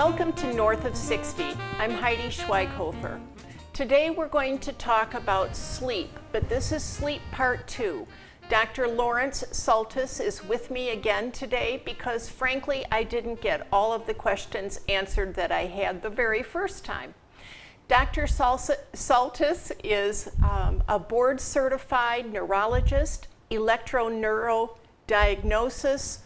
Welcome to North of 60. I'm Heidi Schweighofer. Today we're going to talk about sleep, but this is sleep part 2. Dr. Lawrence Saltis is with me again today because frankly I didn't get all of the questions answered that I had the very first time. Dr. Saltis is a board certified neurologist, electroneurodiagnosis,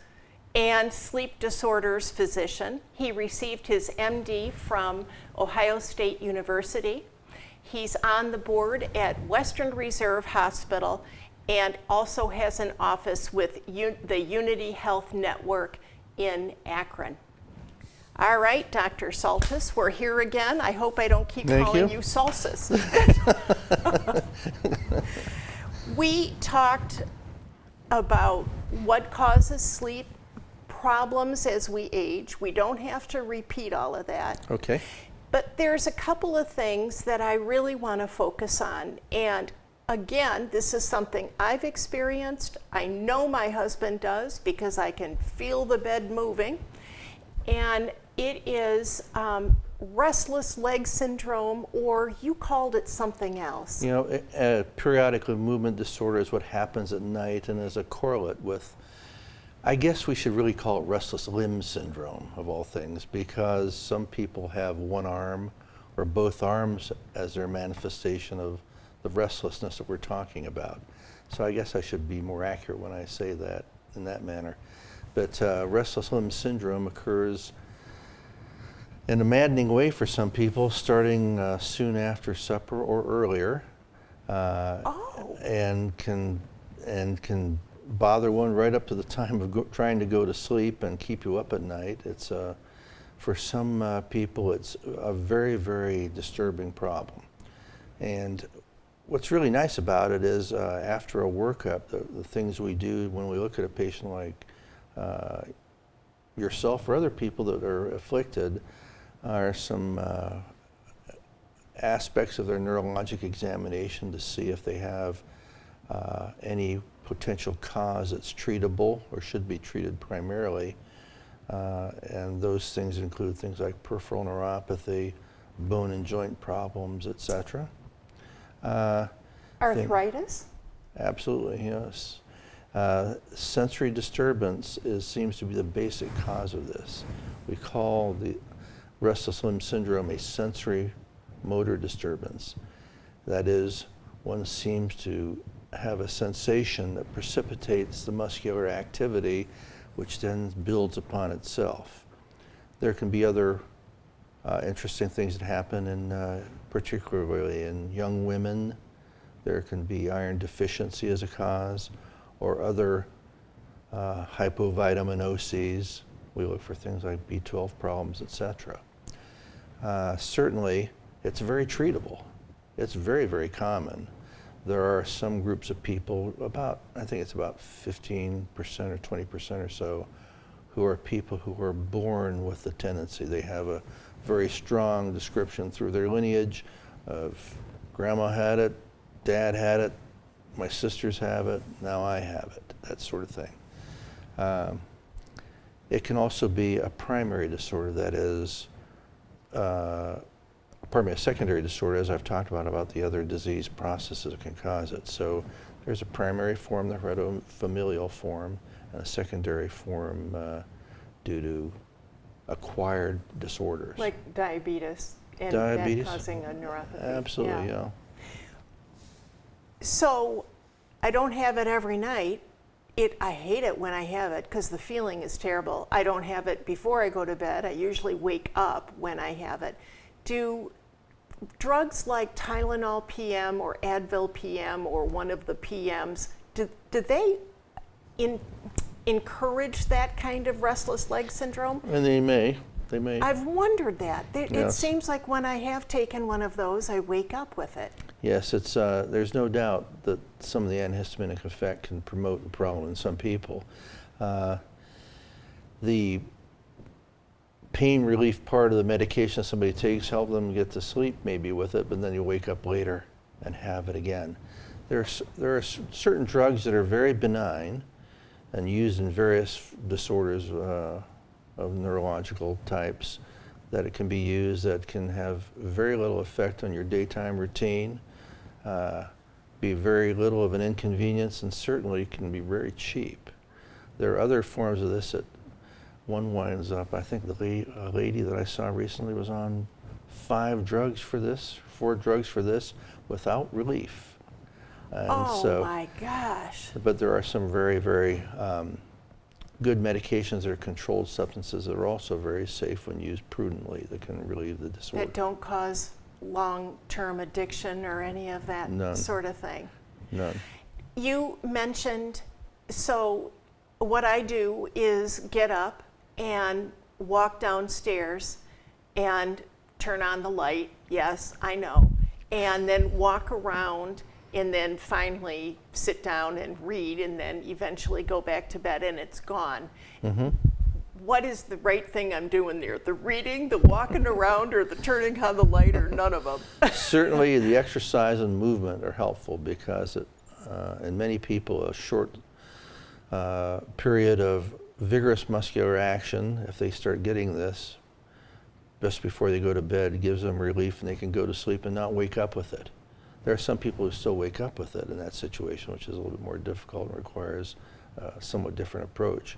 and sleep disorders physician. He received his MD from Ohio State University. He's on the board at Western Reserve Hospital and also has an office with the Unity Health Network in Akron. All right, Dr. Saltis, we're here again. I hope I don't keep calling you Salsis. We talked about what causes sleep problems as we age. We don't have to repeat all of that. Okay. But there's a couple of things that I really want to focus on. And again, this is something I've experienced. I know my husband does because I can feel the bed moving. And it is restless leg syndrome, or you called it something else. You know, periodic movement disorder is what happens at night and is a correlate with, I guess we should really call it restless limb syndrome of all things, because some people have one arm or both arms as their manifestation of the restlessness that we're talking about. So I guess I should be more accurate when I say that in that manner. But restless limb syndrome occurs in a maddening way for some people, starting soon after supper or earlier, and can bother one right up to the time of trying to go to sleep and keep you up at night. It's for some people, it's a very, very disturbing problem. And what's really nice about it is after a workup, the things we do when we look at a patient like yourself or other people that are afflicted are some aspects of their neurologic examination to see if they have any potential cause that's treatable or should be treated primarily. And those things include things like peripheral neuropathy, bone and joint problems, etc. Arthritis? Absolutely, yes. Sensory disturbance seems to be the basic cause of this. We call the restless limb syndrome a sensory motor disturbance. That is, one seems to have a sensation that precipitates the muscular activity, which then builds upon itself. There can be other interesting things that happen, particularly in young women. There can be iron deficiency as a cause, or other hypovitaminoses. We look for things like B12 problems, etc. Certainly, it's very treatable. It's very, very common. There are some groups of people, I think it's about 15% or 20% or so, who are people who are born with the tendency. They have a very strong description through their lineage of grandma had it, dad had it, my sisters have it, now I have it, that sort of thing. It can also be a primary disorder, that is, a secondary disorder, as I've talked about the other disease processes that can cause it. So there's a primary form, the heredofamilial form, and a secondary form due to acquired disorders. Like diabetes and that causing a neuropathy. Absolutely, yeah. So I don't have it every night. I hate it when I have it because the feeling is terrible. I don't have it before I go to bed. I usually wake up when I have it. Do drugs like Tylenol PM or Advil PM or one of the PMs, do they encourage that kind of restless leg syndrome? And they may. I've wondered that. It seems like when I have taken one of those, I wake up with it. Yes, there's no doubt that some of the antihistaminic effect can promote the problem in some people. The pain relief part of the medication somebody takes help them get to sleep maybe with it, but then you wake up later and have it again. There are certain drugs that are very benign and used in various disorders of neurological types that it can be used that can have very little effect on your daytime routine, be very little of an inconvenience, and certainly can be very cheap. There are other forms of this that one winds up, I think the lady that I saw recently was on 4 drugs for this, without relief. And Oh my gosh. but there are some very, very good medications that are controlled substances that are also very safe when used prudently that can relieve the disorder. That don't cause long-term addiction or any of that None. sort of thing. None. You mentioned, so what I do is get up and walk downstairs and turn on the light. Yes, I know. And then walk around and then finally sit down and read and then eventually go back to bed and it's gone. Mm-hmm. What is the right thing I'm doing there? The reading, the walking around, or the turning on the light, or none of them? Certainly the exercise and movement are helpful because in many people a short period of vigorous muscular action, if they start getting this just before they go to bed, gives them relief and they can go to sleep and not wake up with it. There are some people who still wake up with it in that situation, which is a little bit more difficult and requires a somewhat different approach.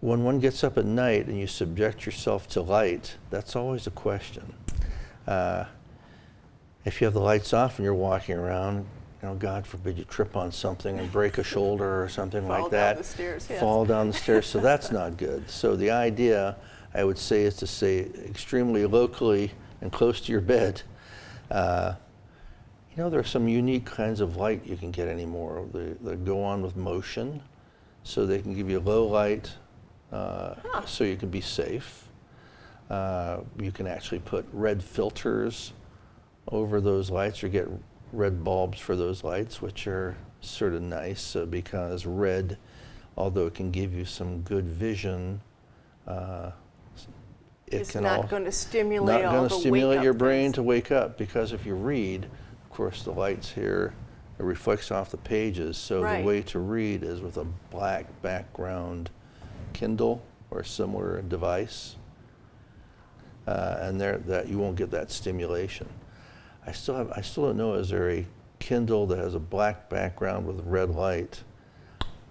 When one gets up at night and you subject yourself to light, that's always a question. If you have the lights off and you're walking around, you know, God forbid you trip on something and break a shoulder or something like that. Fall down the stairs, yes. Fall down the stairs, so that's not good. So the idea, I would say, is to stay extremely locally and close to your bed. You know, there are some unique kinds of light you can get anymore. They go on with motion, so they can give you low light, so you can be safe. You can actually put red filters over those lights or get red bulbs for those lights, which are sort of nice because red, although it can give you some good vision, It's not going to stimulate all the not going to stimulate wake-up your brain things. to wake up, because if you read, of course, the lights here, it reflects off the pages. So Right. the way to read is with a black background Kindle or similar device, and that you won't get that stimulation. I still don't know, is there a Kindle that has a black background with red light?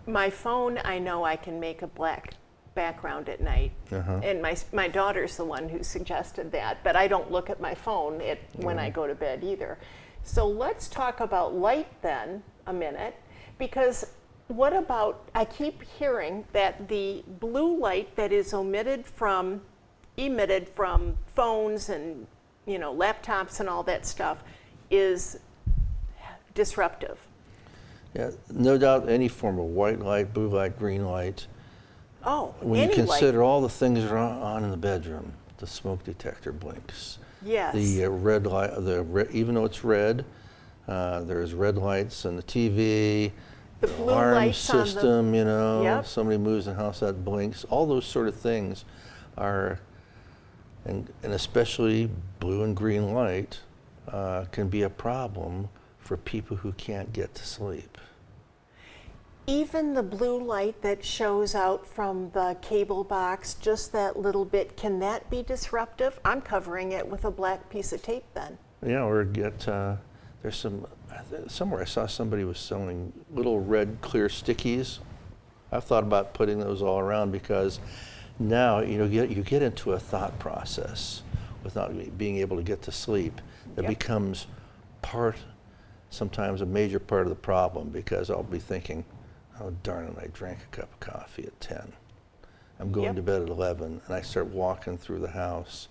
My phone, I know I can make a black background at night. And my daughter's the one who suggested that, but I don't look at my phone when I go to bed either. So let's talk about light then a minute, because what about, I keep hearing that the blue light that is emitted from phones and, you know, laptops and all that stuff is disruptive. Yeah, no doubt any form of white light, blue light, green light. Oh, When you any consider light. all the things that are on in the bedroom, the smoke detector blinks. Yes. The red light, even though it's red, there's red lights on the TV, The blue alarm lights on the- system, you know, Yep. somebody moves in the house, that blinks. All those sort of things are, and especially blue and green light, can be a problem for people who can't get to sleep. Even the blue light that shows out from the cable box, just that little bit, can that be disruptive? I'm covering it with a black piece of tape then. Yeah, or there's somewhere I saw somebody was selling little red clear stickies. I've thought about putting those all around, because now, you know, you get into a thought process without being able to get to sleep that Yep. becomes sometimes a major part of the problem, because I'll be thinking, oh darn it, I drank a cup of coffee at 10. I'm going Yep. to bed at 11, and I start walking through the house,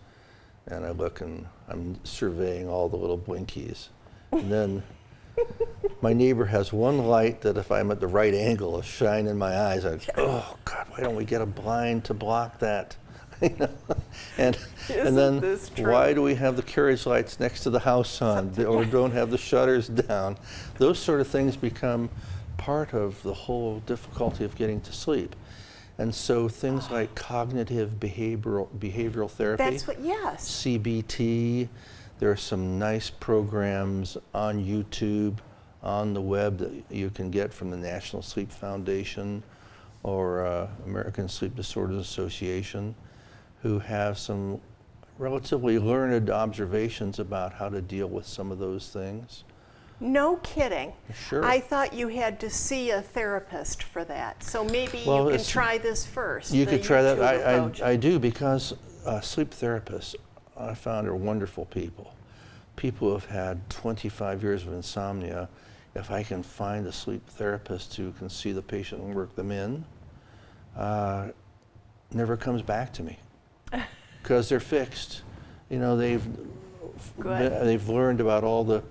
and I look and I'm surveying all the little blinkies. And then my neighbor has one light that if I'm at the right angle will shine in my eyes. Oh God, why don't we get a blind to block that? You know? And Isn't then this true? why do we have the carriage lights next to the house on, or don't have the shutters down? Those sort of things become part of the whole difficulty of getting to sleep. And so things like cognitive behavioral therapy, That's what, yes. CBT, there are some nice programs on YouTube, on the web that you can get from the National Sleep Foundation or American Sleep Disorders Association, who have some relatively learned observations about how to deal with some of those things. No kidding. Sure. I thought you had to see a therapist for that. So maybe Well, you can it's- try this first. You the could try that. YouTube approach. I do, because sleep therapists I found are wonderful people. People who have had 25 years of insomnia, if I can find a sleep therapist who can see the patient and work them in, never comes back to me because they're fixed. You know, Good. they've learned about all the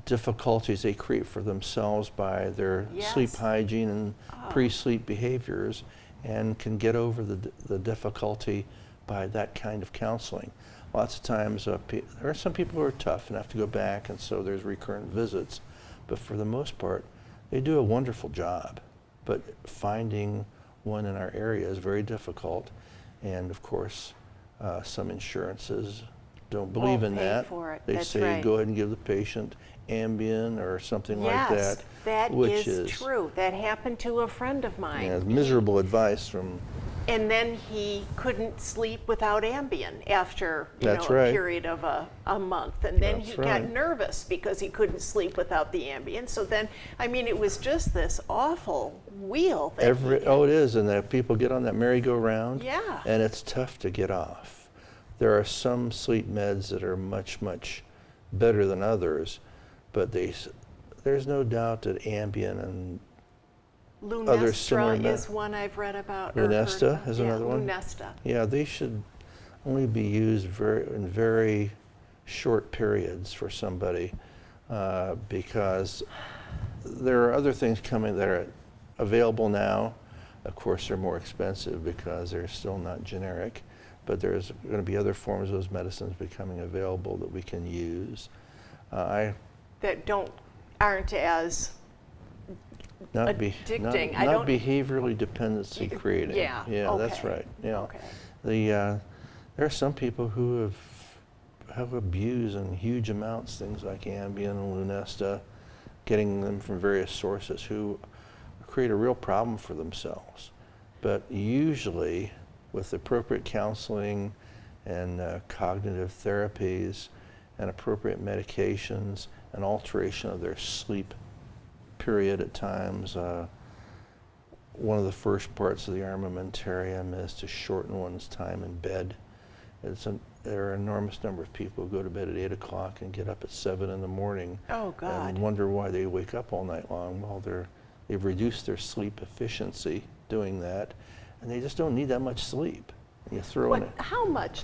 difficulties they create for themselves by their sleep Yes. hygiene and Oh. pre-sleep behaviors, and can get over the difficulty by that kind of counseling. Lots of times there are some people who are tough and have to go back, and so there's recurrent visits, but for the most part they do a wonderful job. But finding one in our area is very difficult, and of course some insurances don't believe in pay that. for it. They That's say right. go ahead and give the patient Ambien or something like Yes, that. that which is true. That happened to a friend of mine. Yeah, miserable advice from. And then he couldn't sleep without Ambien after That's a right. period of a month. And then That's he right. got nervous because he couldn't sleep without the Ambien. So then, I mean, it was just this awful wheel. That he had. Oh, it is, and that people get on that merry-go-round. Yeah. And it's tough to get off. There are some sleep meds that are much, much better than others, but there's no doubt that Ambien and other similar Lunesta is one I've read about. or heard Lunesta about. is Yeah, another one? Lunesta. yeah, they should only be used in very short periods for somebody, because there are other things coming that are available now. Of course, they're more expensive because they're still not generic, but there's going to be other forms of those medicines becoming available that we can use. That aren't as Not addicting. not behaviorally dependency creating. Yeah, Yeah, that's okay, right. Yeah. okay. There are some people who have abused in huge amounts things like Ambien and Lunesta, getting them from various sources, who create a real problem for themselves. But usually, with appropriate counseling and cognitive therapies and appropriate medications and alteration of their sleep period at times, one of the first parts of the armamentarium is to shorten one's time in bed. There are an enormous number of people who go to bed at 8 o'clock and get up at 7 in the morning Oh, God. and wonder why they wake up all night long. Well, they've reduced their sleep efficiency doing that, and they just don't need that much sleep. And you throw in How much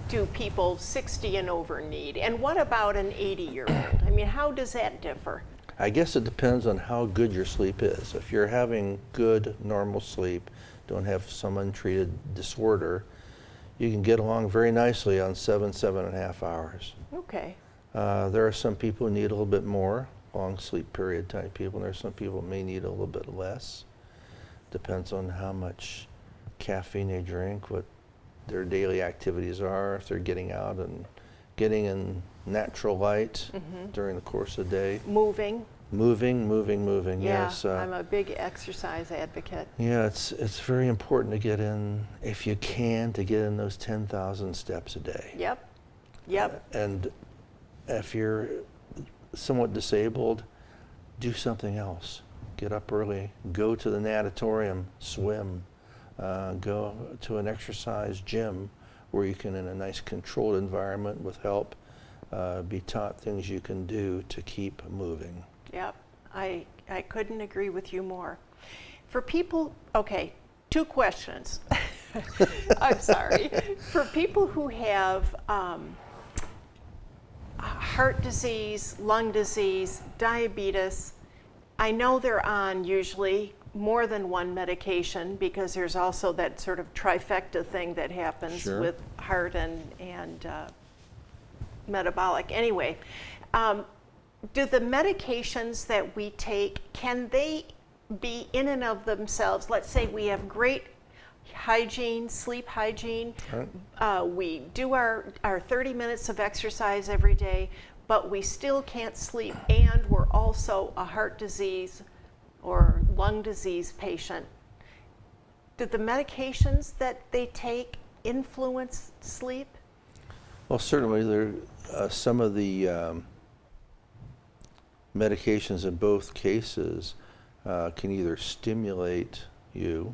do people 60 and over need? And what about an 80-year-old? I mean, how does that differ? I guess it depends on how good your sleep is. If you're having good, normal sleep, don't have some untreated disorder, you can get along very nicely on 7.5 hours. Okay. There are some people who need a little bit more, long sleep period type people, and there are some people who may need a little bit less. Depends on how much caffeine they drink, what their daily activities are, if they're getting out and getting in natural light during the course of the day. Moving. Moving, Yeah, yes. I'm a big exercise advocate. Yeah, it's very important to get in, if you can, to get in those 10,000 steps a day. Yep. And if you're somewhat disabled, do something else. Get up early, go to the natatorium, swim, go to an exercise gym where you can, in a nice controlled environment with help, be taught things you can do to keep moving. Yep. I couldn't agree with you more. For people, okay, 2 questions. I'm sorry. For people who have heart disease, lung disease, diabetes, I know they're on usually more than one medication, because there's also that sort of trifecta thing that happens Sure. with heart and metabolic. Anyway, do the medications that we take, can they be in and of themselves? Let's say we have great hygiene, sleep hygiene. Right. We do our 30 minutes of exercise every day, but we still can't sleep, and we're also a heart disease or lung disease patient. Do the medications that they take influence sleep? Well, certainly there some of the medications in both cases can either stimulate you,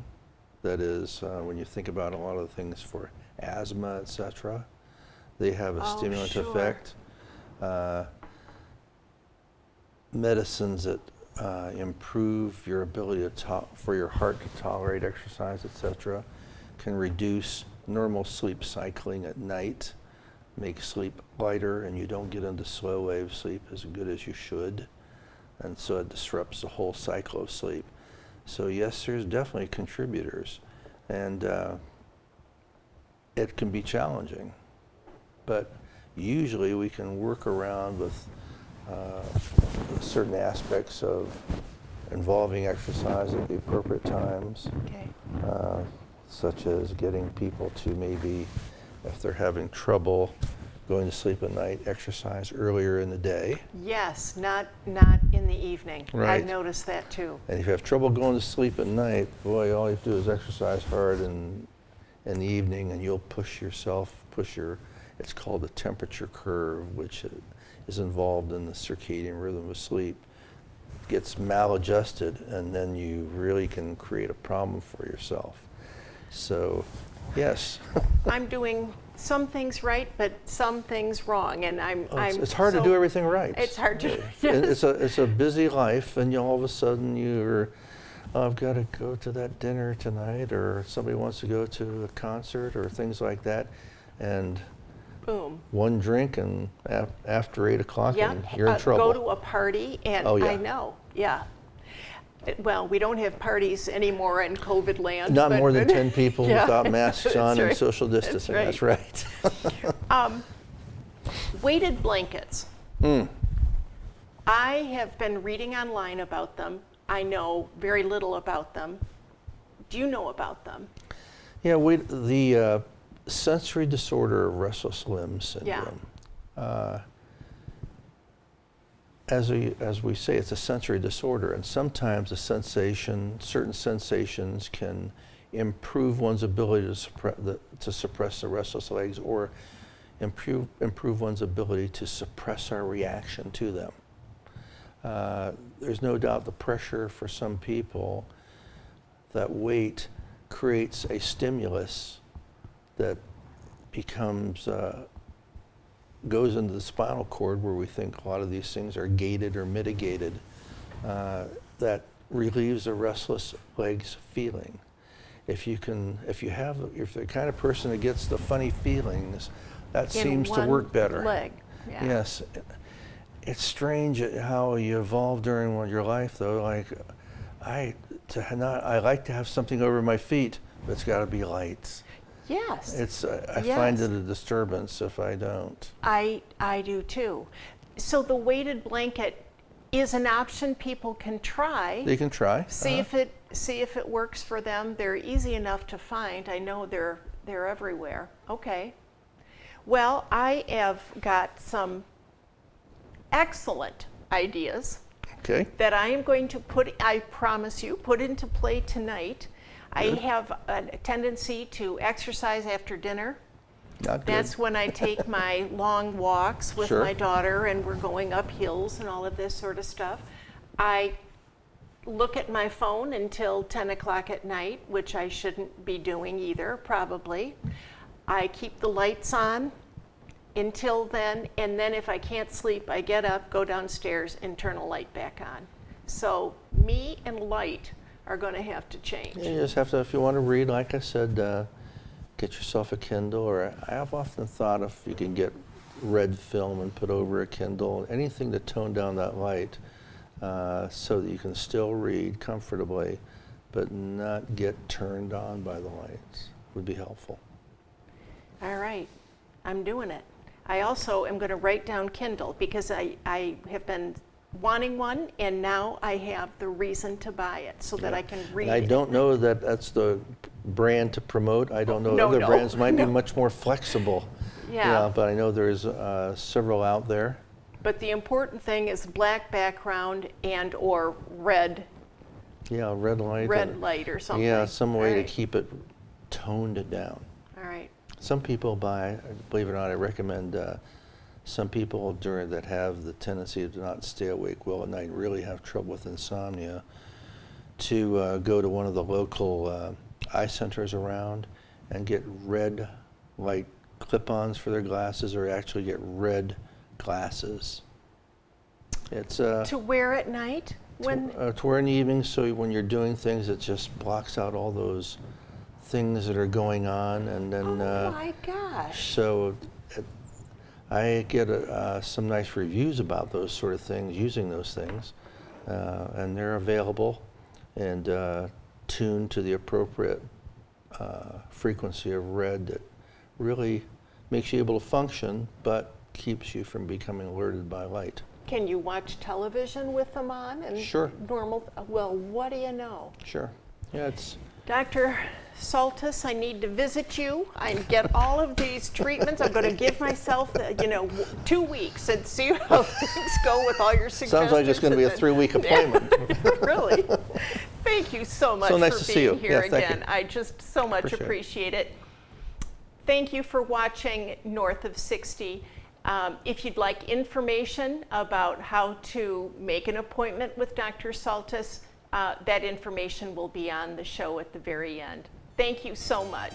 that is, when you think about a lot of the things for asthma, etc., they have a Oh, stimulant sure. effect. Medicines that improve your ability for your heart to tolerate exercise, etc., can reduce normal sleep cycling at night, make sleep lighter, and you don't get into slow wave sleep as good as you should, and so it disrupts the whole cycle of sleep. So yes, there's definitely contributors, and it can be challenging, but usually we can work around with certain aspects of involving exercise at the appropriate times, Okay. such as getting people to maybe, if they're having trouble going to sleep at night, exercise earlier in the day. Yes, not in the evening. Right. I've noticed that too. And if you have trouble going to sleep at night, boy, all you have to do is exercise hard in the evening, and you'll push it's called the temperature curve, which is involved in the circadian rhythm of sleep, gets maladjusted, and then you really can create a problem for yourself. So, yes. I'm doing some things right, but some things wrong, and It's hard to do everything right. It's hard to. It's a busy life, and all of a sudden you're, I've got to go to that dinner tonight, or somebody wants to go to a concert, or things like that, and Boom. one drink, and after 8 o'clock, Yep. and you're in trouble. Go to a party, and Oh, yeah. I know. Yeah. Well, we don't have parties anymore in COVID land. Not but- more than 10 people Yeah. without masks That's on and right. social distancing. That's right. Weighted blankets. Mm. I have been reading online about them. I know very little about them. Do you know about them? Yeah, the sensory disorder of restless limb syndrome. As we say, it's a sensory disorder, and sometimes certain sensations can improve one's ability to suppress the restless legs, or improve one's ability to suppress our reaction to them. There's no doubt the pressure for some people, that weight creates a stimulus that goes into the spinal cord, where we think a lot of these things are gated or mitigated, that relieves the restless legs feeling. If you're the kind of person that gets the funny feelings, that seems to work better. Leg. Yeah. Yes. It's strange how you evolve during your life, though. Like, I like to have something over my feet, but it's got to be light. Yes. I find it a disturbance if I don't. I do too. So the weighted blanket is an option people can try. They can try. See if it works for them. They're easy enough to find. I know they're everywhere. Okay. Well, I have got some excellent ideas Okay. that I am going to I promise you, put into play tonight. I Good. have a tendency to exercise after dinner. Not good. That's when I take my long walks with Sure. my daughter, and we're going up hills and all of this sort of stuff. I look at my phone until 10 o'clock at night, which I shouldn't be doing either, probably. I keep the lights on until then, and then if I can't sleep, I get up, go downstairs, and turn a light back on. So me and light are going to have to change. You just have to, if you want to read, like I said, get yourself a Kindle, or I have often thought if you can get red film and put over a Kindle, anything to tone down that light, so that you can still read comfortably, but not get turned on by the lights, would be helpful. All right, I'm doing it. I also am going to write down Kindle, because I have been wanting one, and now I have the reason to buy it so that I can read. And I don't know that that's the brand to promote. I don't know. No, Other no, brands might no. be much more flexible. Yeah. But I know there's several out there. But the important thing is black background and or red Yeah, red light. light or something. Yeah, some way All to right. keep it toned down. All right. Some people believe it or not, I recommend some people that have the tendency to not stay awake well at night, really have trouble with insomnia, to go to one of the local eye centers around and get red light clip-ons for their glasses, or actually get red glasses. It's To wear at night? to wear in the evening, so when you're doing things, it just blocks out all those things that are going on, and then Oh my gosh. so I get some nice reviews about those sort of things, using those things, and they're available and tuned to the appropriate frequency of red that really makes you able to function, but keeps you from becoming alerted by light. Can you watch television with them on? And Sure. Normal, well, what do you know? Sure. Yeah, it's Dr. Soltis, I need to visit you and get all of these treatments. I'm going to give myself, 2 weeks and see how things go with all your suggestions. sounds like it's going to be a 3-week appointment. Really? Thank you so much So nice for to see being you. here Yeah, thank again. you. I just so much appreciate it. Thank you for watching North of 60. If you'd like information about how to make an appointment with Dr. Soltis, that information will be on the show at the very end. Thank you so much.